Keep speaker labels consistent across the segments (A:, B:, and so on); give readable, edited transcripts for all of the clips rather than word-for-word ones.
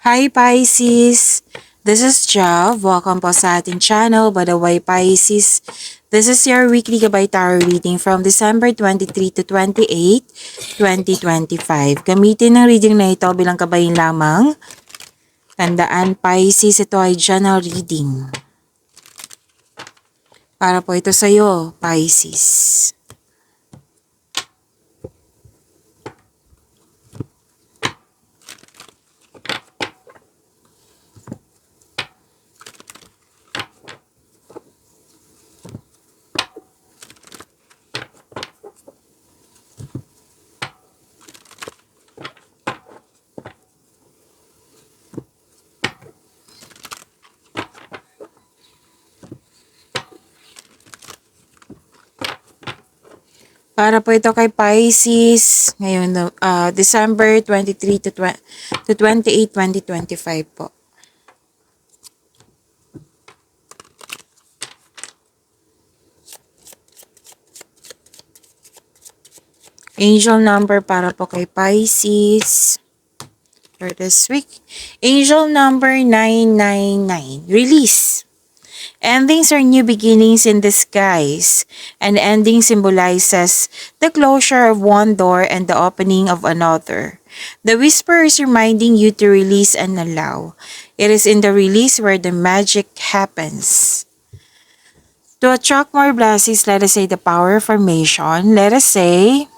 A: Hi Pisces! This is Jav. Welcome po sa ating channel. By the way, Pisces, this is your weekly Gabay Tarot reading from December 23 to 28, 2025. Gamitin ng reading na ito bilang kabayin lamang. Tandaan, Pisces, ito ay general reading. Para po ito sa'yo, Pisces. Para po ito kay Pisces, ngayon, December 23 to 28, 2025 po. Angel number para po kay Pisces for this week. Angel number 999. Release. Endings are new beginnings in disguise. An ending symbolizes the closure of one door and the opening of another. The whisper is reminding you to release and allow. It is in the release where the magic happens. To attract more blessings, let us say the power of formation. Let us say,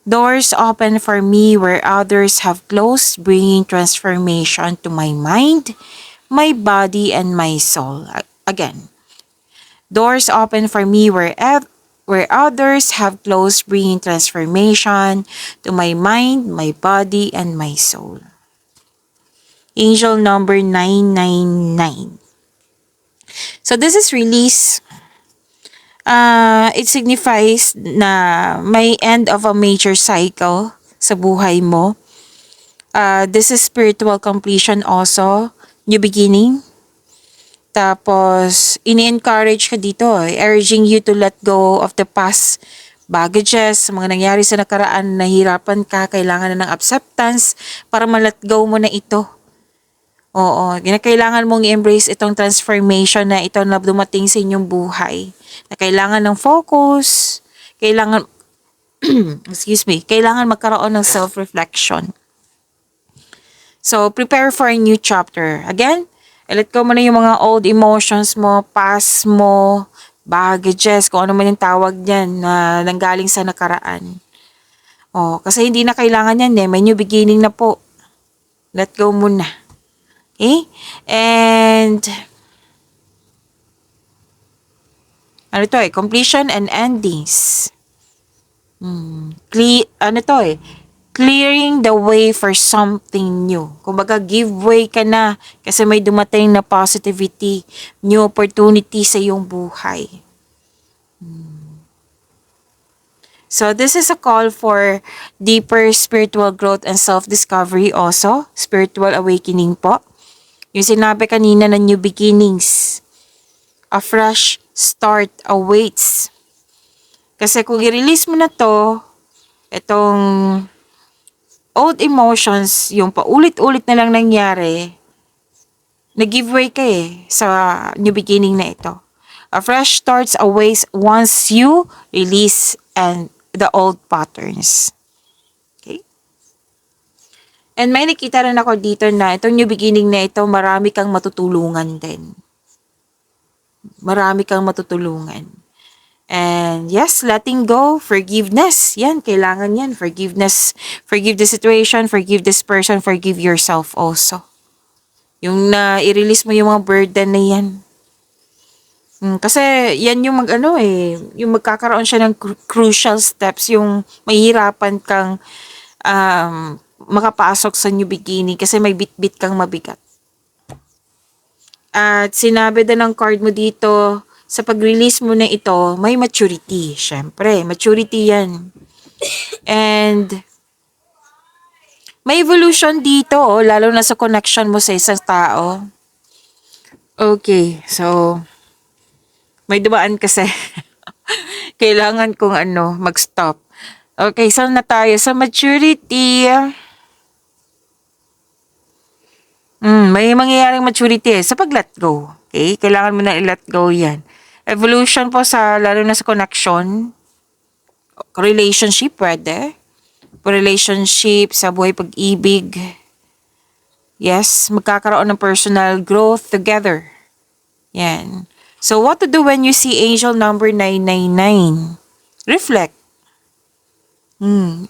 A: doors open for me where others have closed, bringing transformation to my mind, my body, and my soul. Again, doors open for me where others have closed, bringing transformation to my mind, my body, and my soul. Angel number 999. So this is release. It signifies na may end of a major cycle sa buhay mo. This is spiritual completion also, new beginning. Tapos, ini-encourage ka dito, urging you to let go of the past baggages, mga nangyari sa nakaraan, nahirapan ka, kailangan na ng acceptance para ma-let go mo na ito. Oo, kailangan mong i-embrace itong transformation na ito na dumating sa inyong buhay. Na kailangan ng focus, kailangan, kailangan magkaroon ng self-reflection. So, prepare for a new chapter. Again, let go mo na yung mga old emotions mo, past mo, baggages, kung ano man yung tawag niyan na nanggaling sa nakaraan. Kasi hindi na kailangan yan may new beginning na po. Let go muna. Okay? And, completion and endings. Clearing the way for something new. Kumbaga, give way ka na kasi may dumating na positivity, new opportunity sa iyong buhay. So, this is a call for deeper spiritual growth and self-discovery also. Spiritual awakening po. Yung sinabi kanina na new beginnings. A fresh start awaits. Kasi kung i-release mo na to, itong old emotions, yung paulit-ulit na lang nangyari, nag-giveaway ka sa new beginning na ito. A fresh starts awaits once you release and the old patterns. Okay? And may nakita rin ako dito na itong new beginning na ito, marami kang matutulungan din. Marami kang matutulungan. And yes, letting go, forgiveness. Yan, kailangan yan. Forgiveness. Forgive the situation, forgive this person, forgive yourself also. Yung i-release mo yung mga burden na yan. Kasi yan yung yung magkakaroon siya ng crucial steps, yung mahihirapan kang makapasok sa new beginning kasi may bit-bit kang mabigat. At sinabi din ng card mo dito, sa pag-release mo na ito, may maturity. Syempre, maturity yan. And may evolution dito, lalo na sa connection mo sa isang tao. Okay, so may dumaan kasi. Kailangan kong mag-stop. Okay, so na tayo sa maturity. May mangyayaring maturity sa pag-let go. Okay? Kailangan mo na i-let go yan. Evolution po lalo na sa connection, relationship, pwede. Relationship, sa buhay pag-ibig. Yes, magkakaroon ng personal growth together. Yan. So, what to do when you see angel number 999? Reflect.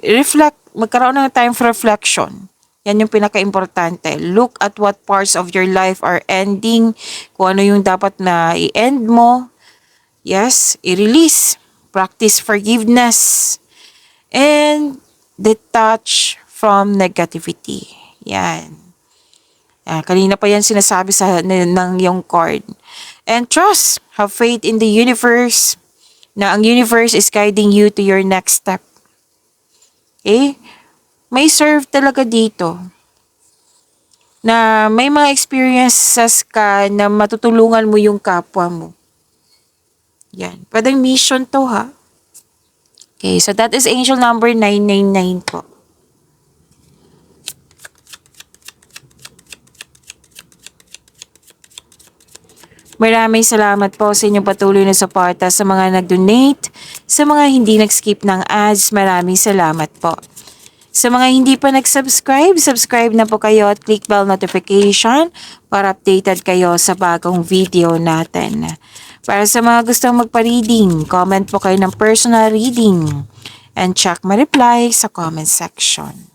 A: Reflect. Magkaroon ng time for reflection. Yan yung pinaka-importante. Look at what parts of your life are ending. Kung ano yung dapat na i-end mo. Yes, i-release. Practice forgiveness. And detach from negativity. Yan. Kanina pa yan sinasabi ng yung card. And trust. Have faith in the universe. Na ang universe is guiding you to your next step. Okay? May serve talaga dito. Na may mga experiences ka na matutulungan mo yung kapwa mo. Yan. Pwedeng mission to, ha? Okay, so that is angel number 999 po. Maraming salamat po sa inyong patuloy na suporta sa mga nag-donate, sa mga hindi nag-skip ng ads, maraming salamat po. Sa mga hindi pa nag-subscribe, subscribe na po kayo at click bell notification para updated kayo sa bagong video natin. Para sa mga gustong magpa-reading, comment po kayo ng personal reading and check my reply sa comment section.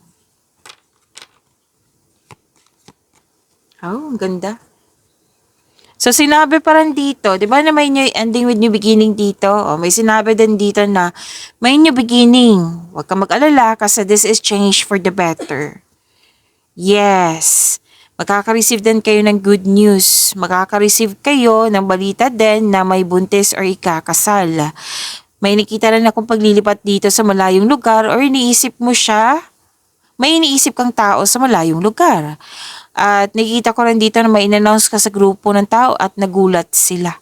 A: Oh, ang ganda. So, sinabi pa rin dito, di ba na may new ending with new beginning dito? O, may sinabi din dito na may new beginning. Huwag ka mag-alala kasi this is change for the better. Yes. Makaka-receive din kayo ng good news. Makaka-receive kayo ng balita din na may buntis or ikakasal. May nakita rin akong paglilipat dito sa malayong lugar or iniisip mo siya. May iniisip kang tao sa malayong lugar. At nakikita ko rin dito na may in-announce ka sa grupo ng tao at nagulat sila.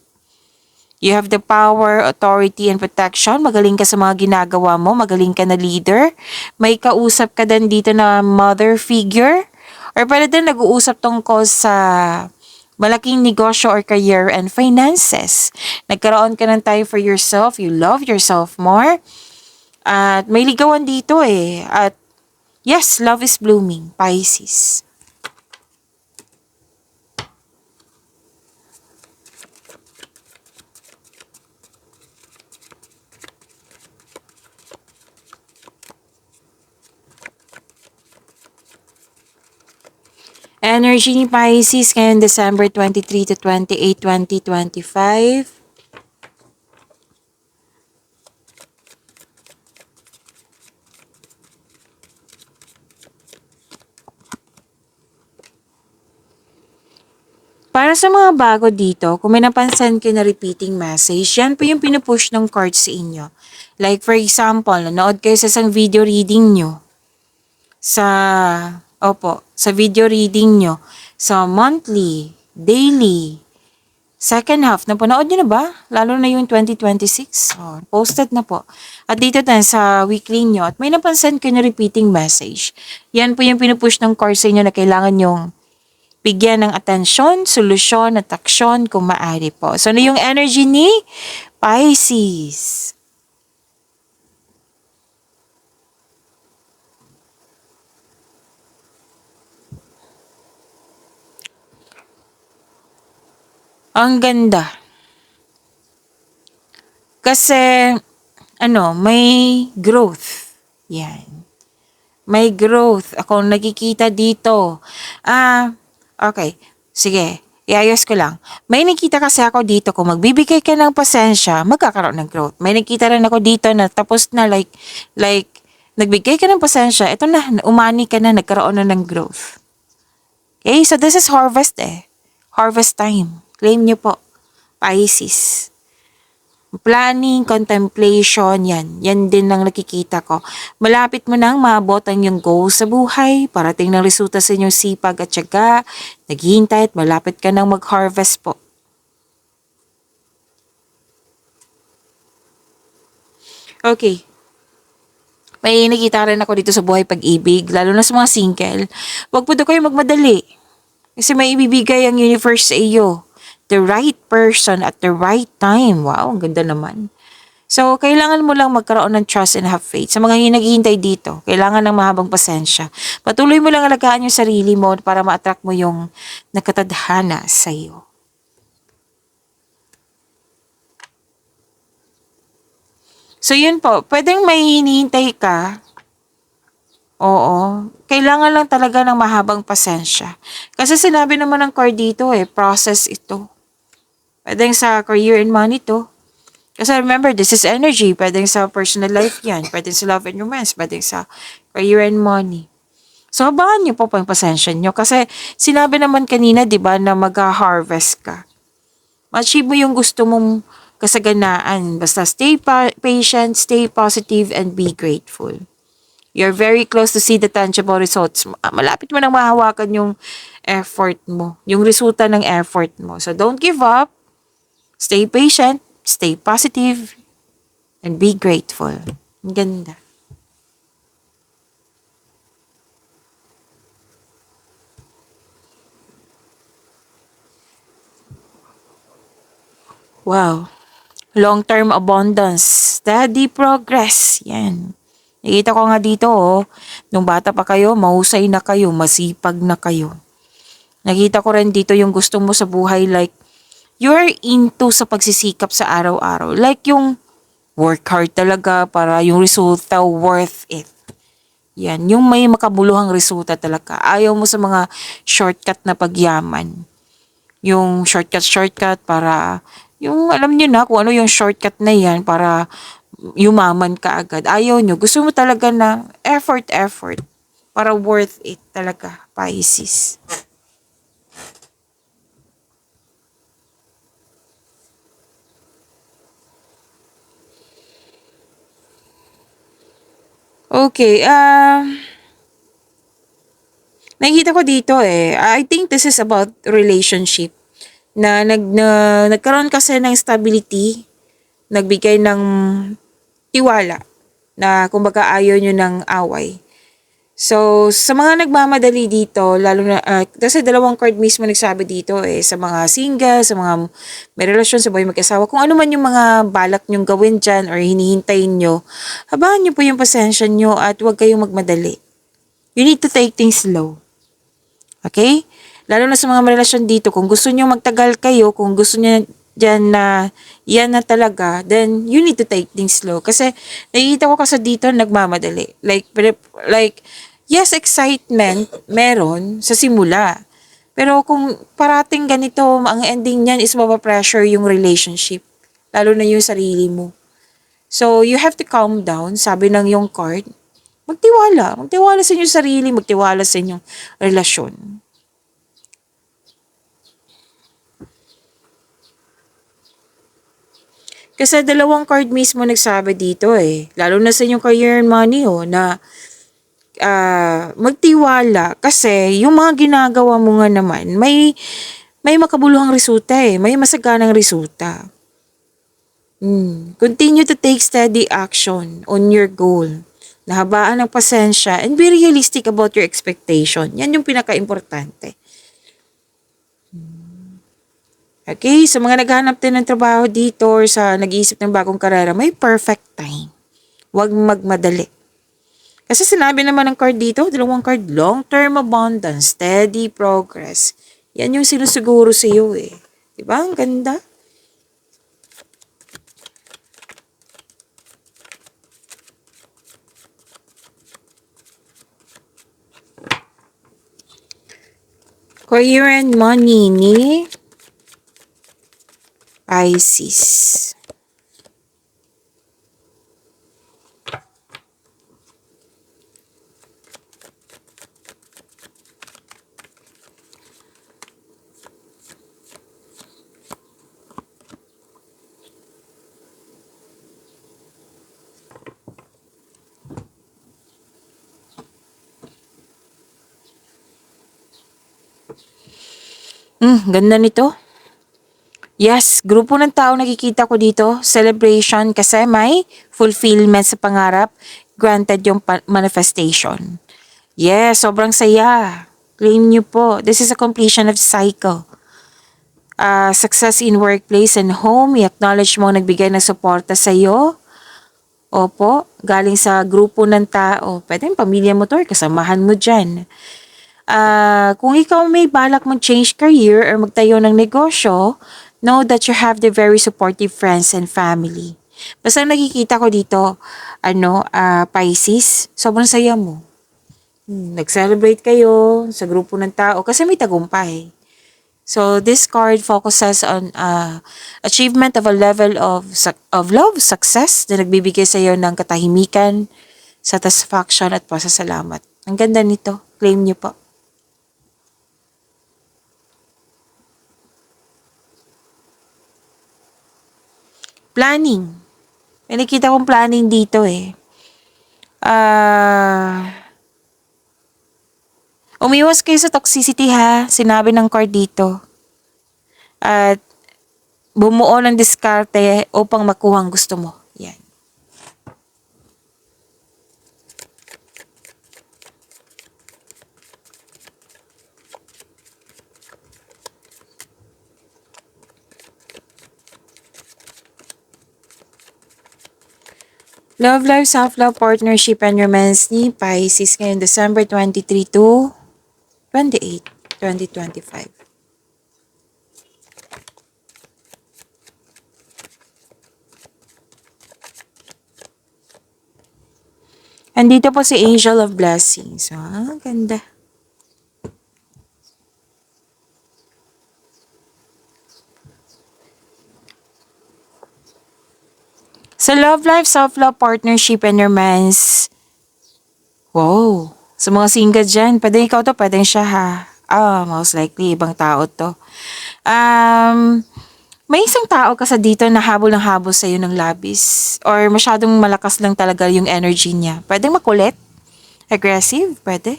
A: You have the power, authority, and protection. Magaling ka sa mga ginagawa mo. Magaling ka na leader. May kausap ka din dito na mother figure. Or pwede din nag-uusap tungkol sa malaking negosyo or career and finances. Nagkaroon ka ng time for yourself. You love yourself more. At may ligawan dito eh. At yes, love is blooming. Pisces. Energy ni Pisces ngayon December 23 to 28, 2025. Para sa mga bago dito, kung may napansin kayo na repeating message, yan po yung pinupush ng card sa inyo. Like for example, nanood kayo sa isang video reading nyo. Sa video reading nyo. Sa monthly, daily, second half. Napanood nyo na ba? Lalo na yung 2026. Posted na po. At dito din sa weekly nyo. At may napansin kayo na repeating message. Yan po yung pinupush ng card sa inyo na kailangan yung bigyan ng atensyon, solusyon at aksyon kung maaari po. So, ano yung energy ni Pisces? Ang ganda. Kasi, may growth. Yan. May growth. Ako nakikita dito. Okay. Sige. Iayos ko lang. May nakita kasi ako dito, kung magbibigay ka ng pasensya, magkakaroon ng growth. May nakita rin ako dito na tapos na like, nagbigay ka ng pasensya, ito na, umani ka na, nagkaroon na ng growth. Okay, so this is harvest eh. Harvest time. Claim nyo po. Pisces. Planning, contemplation, yan. Yan din ang nakikita ko. Malapit mo nang maabot ang iyong goal sa buhay. Parating ng resulta sa inyong sipag at tiyaga. Naghihintay at malapit ka nang mag-harvest po. Okay. May nakita rin ako dito sa buhay pag-ibig, lalo na sa mga single. Huwag po daw kayo magmadali. Kasi may ibibigay ang universe sa iyo. The right person at the right time. Wow, ang ganda naman. So, kailangan mo lang magkaroon ng trust and have faith. Sa mga naghihintay dito, kailangan ng mahabang pasensya. Patuloy mo lang alagaan yung sarili mo para ma-attract mo yung nakatadhana sa iyo. So, yun po. Pwedeng may hinihintay ka. Oo. Kailangan lang talaga ng mahabang pasensya. Kasi sinabi naman ng card dito process ito. Pwedeng sa career and money to. Kasi remember, this is energy. Pwedeng sa personal life yan. Pwedeng sa love and romance. Pwedeng sa career and money. So, abangan niyo po yung pasensya niyo. Kasi sinabi naman kanina, di ba, na mag-harvest ka. Ma-achieve mo yung gusto mong kasaganaan. Basta stay patient, stay positive, and be grateful. You're very close to see the tangible results. Malapit mo nang mahawakan yung effort mo. Yung resulta ng effort mo. So, don't give up. Stay patient. Stay positive. And be grateful. Ang ganda. Wow. Long-term abundance. Steady progress. Yan. Nakita ko nga dito nung bata pa kayo, mahusay na kayo, masipag na kayo. Nakita ko rin dito yung gusto mo sa buhay, like, you're into sa pagsisikap sa araw-araw. Like yung work hard talaga para yung resulta worth it. Yan, yung may makabuluhang resulta talaga. Ayaw mo sa mga shortcut na pagyaman. Yung shortcut para, yung alam nyo na kung ano yung shortcut na yan para yumaman ka agad. Ayaw nyo. Gusto mo talaga na effort para worth it talaga, Pisces. Okay, nakikita ko dito I think this is about relationship. Nagkaroon kasi ng stability, nagbigay ng tiwala na kumbaga ayaw nyo ng away. So, sa mga nagmamadali dito, lalo na, kasi dalawang card mismo nagsabi dito sa mga single, sa mga may relasyon, sa buhay mag-asawa, kung ano man yung mga balak nyong gawin dyan or hinihintayin nyo, habahan nyo po yung pasensya nyo at huwag kayong magmadali. You need to take things slow. Okay? Lalo na sa mga may relasyon dito, kung gusto nyo magtagal kayo, kung gusto nyo dyan na yan na talaga, then you need to take things slow. Kasi nakikita ko kasi dito nagmamadali. Like, yes, excitement meron sa simula. Pero kung parating ganito, ang ending niyan is mapapressure yung relationship. Lalo na yung sarili mo. So, you have to calm down, sabi ng yung card. Magtiwala. Magtiwala sa inyong sarili, magtiwala sa inyong relasyon. Kasi dalawang card mismo nagsabi dito lalo na sa inyong career and money na magtiwala kasi yung mga ginagawa mo nga naman, may makabuluhang resulta may masaganang resulta. Continue to take steady action on your goal. Nahabaan ng pasensya and be realistic about your expectation. Yan yung pinaka-importante. Okay, sa mga naghahanap din ng trabaho dito or sa nag-iisip ng bagong karera, may perfect time. Huwag magmadali. Kasi sinabi naman ng card dito, dalawang card, long-term abundance, steady progress. Yan yung sinusiguro sa iyo Diba? Ang ganda. Career and money ni Pisces. Ganda nito. Yes, grupo ng tao nakikita ko dito, celebration kasi may fulfillment sa pangarap, granted yung manifestation. Yes, sobrang saya. Claim nyo po. This is a completion of cycle. Success in workplace and home. I-acknowledge mo nagbigay ng suporta sa'yo. Opo, galing sa grupo ng tao. Pwede yung pamilya mo to or kasamahan mo dyan. Kung ikaw may balak mag-change career or magtayo ng negosyo, know that you have the very supportive friends and family. Basta nakikita ko dito, Pisces, sobrang saya mo. Nag-celebrate kayo sa grupo ng tao kasi may tagumpay. So this card focuses on achievement of a level of love, success na nagbibigay sa iyo ng katahimikan, satisfaction at pasasalamat. Ang ganda nito. Claim niyo po. Planning. May nakita kong planning dito eh. Umiwas kayo sa toxicity ha. Sinabi ng card dito. At bumuo ng diskarte upang makuha ang gusto mo. Yan. Love life, self-love, partnership, and romance ni Pisces ngayon December 23 to 28, 2025. Andito po si Angel of Blessings. Ganda. Sa love life, self-love, partnership, and romance. Wow. Sa mga single dyan, pwede ikaw to, pwede siya ha. Most likely, ibang tao to. May isang tao kasi dito na habol ng habol sa'yo ng labis. Or masyadong malakas lang talaga yung energy niya. Pwede makulit. Aggressive, pwede.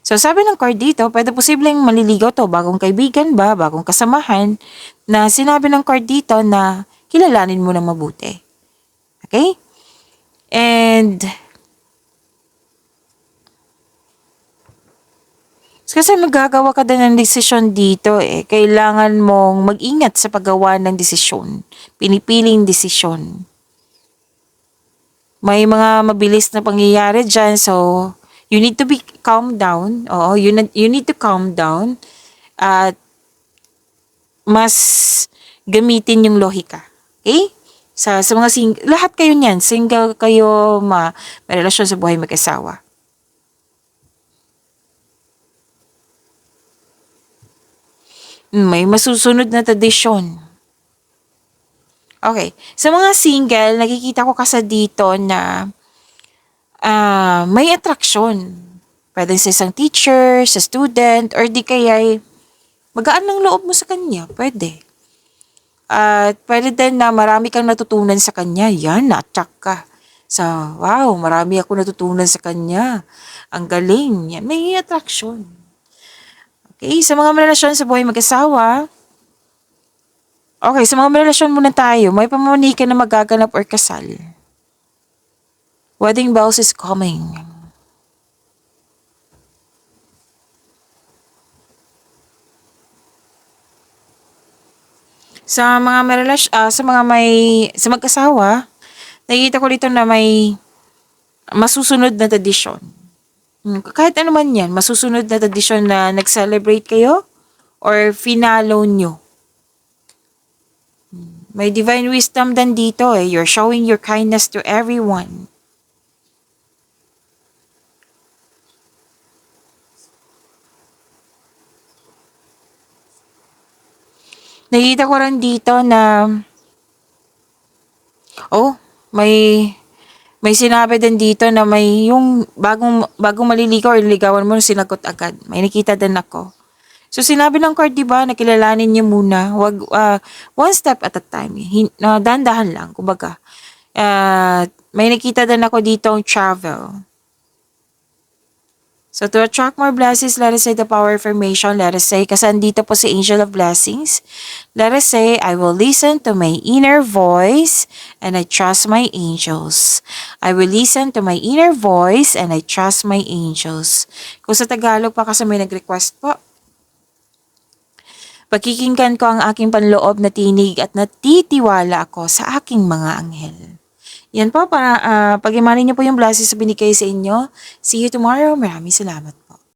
A: So sabi ng card dito, pwede posibleng maliligaw to, bagong kaibigan ba, bagong kasamahan, na sinabi ng card dito na kilalanin mo na mabuti. Okay? And kasi magagawa ka din ng desisyon dito eh. Kailangan mong mag-ingat sa paggawa ng desisyon. Pinipiling desisyon. May mga mabilis na pangyayari dyan, so you need to be calm down. Oo, you need to calm down. At mas gamitin yung lohika. Okay? Sa mga lahat kayo niyan, single kayo, may relasyon sa buhay mag-asawa. May masusunod na tradisyon. Okay. Sa mga single, nakikita ko kasi dito na may attraction. Pwede sa isang teacher, sa student, or di kaya magaan ng loob mo sa kanya. Pwede. At pwede din na marami kang natutunan sa kanya. Yan, na-attract ka. Wow, marami ako natutunan sa kanya. Ang galing. Yan, may attraction. Okay, sa mga relasyon sa buhay mag-asawa, okay, sa mga relasyon muna tayo, may pamamanikan na magaganap or kasal. Wedding bells is coming. Sa mga sa mag-asawa, nakikita ko dito na may masusunod na tradisyon. Kahit ano man yan, masusunod na tradisyon na nag-celebrate kayo or finalo nyo. May divine wisdom din dito eh. You're showing your kindness to everyone. Nakita ko rin dito na may sinabi din dito na may yung bagong maliligaw or ligawan mo sinagot agad. May nakita din ako. So sinabi ng card, 'di ba, na kilalanin niyo muna, wag one step at a time. Dahan-dahan lang, kumbaga. May nakita din ako dito ang travel. So to attract more blessings, let us say the power affirmation. Let us say, kasi andito po si Angel of Blessings. Let us say, I will listen to my inner voice and I trust my angels. I will listen to my inner voice and I trust my angels. Kung sa Tagalog pa kasi may nag-request po. Pakikinggan ko ang aking panloob na tinig at natitiwala ako sa aking mga anghel. Yan po, para pag-imanin niyo po yung blessings na binigay sa inyo. See you tomorrow. Maraming salamat po.